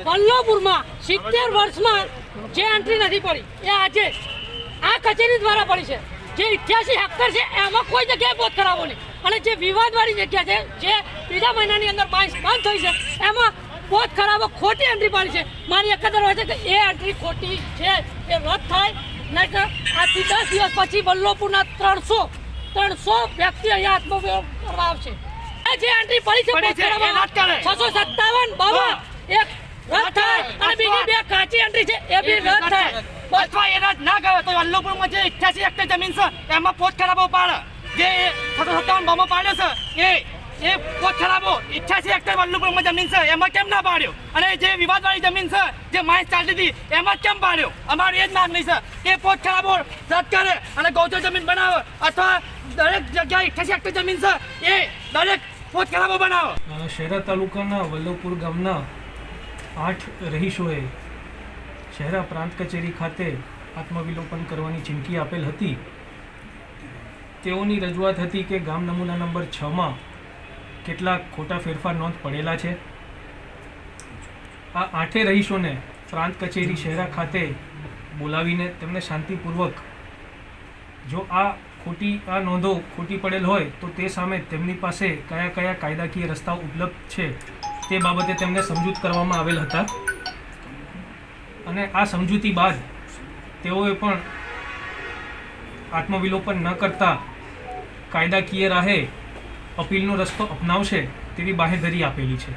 વલ્લભપુરમાં 70 વર્ષમાં જે એન્ટ્રી નથી પડી એ આજે આ કચેરી દ્વારા પડી છે. જે 88 હેક્ટર છે એમાં કોઈ જગ્યાએ પોત કરાવો નહીં, અને જે વિવાદવાળી જગ્યા છે જે બીજા મહિનાની અંદર બંધ થઈ છે એમાં પોત ખરાબો ખોટી એન્ટ્રી પાડી છે. મારી એક જ હોય છે કે એ એન્ટ્રી ખોટી છે એ રદ થાય, નહીં તો આજથી 10 દિવસ પછી વલ્લભપુરના 300 વ્યક્તિ અહીંયા આત્મવિલોપન કરવા આવશે. જે એન્ટ્રી પડી છે 657 બાબા એક રદ થાય અને બીજી 2 કાચી એન્ટ્રી છે એ બી રદ થાય. અથવા એ રદ ના ગયો તો વલ્લભપુરમાં જે 88 હેક્ટર જમીન છે એમાં પોત ખરાબો પાડે, જે 657 બાબો પાડ્યો છે એ પોત ખરાબો 88 હેક્ટર વલ્લભપુરમાં જમીન છે એમાં કેમ ના પાડ્યો, અને જે વિવાદવાળી જમીન છે જે માઇન્સ ચાલતી હતી એમાં કેમ પાડ્યો. અમારી એ જ માંગણી છે કે પોત ખરાબો રદ કરે અને ગૌચર જમીન બનાવે, અથવા દરેક જગ્યાએ 88 હેક્ટર જમીન છે એ દરેક પોત ખરાબો બનાવો. શહેરા તાલુકાના વલ્લભપુર ગામના 8 રહીશોએ શહેરા પ્રાંત કચેરી ખાતે આત્મવિલોપન કરવાની ચીમકી આપેલ હતી. તેઓની રજૂઆત હતી કે ગામ નમૂના નંબર 6માં કેટલાક ખોટા ફેરફાર નોંધ પડેલા છે. આ 8 રહીશોને પ્રાંત કચેરી શહેરા ખાતે બોલાવીને તેમને શાંતિપૂર્વક જો આ નોંધો ખોટી પડેલ હોય તો તે સામે તેમની પાસે કયા કયા કાયદાકીય રસ્તાઓ ઉપલબ્ધ છે તે બાબતે તેમને સમજૂત કરવામાં આવેલ હતા. અને આ સમજૂતી બાદ તેઓએ પણ આત્મવિલોપન ન કરતા કાયદાકીય રાહે અપીલનો રસ્તો અપનાવશે તેવી બાહેધરી આપેલી છે.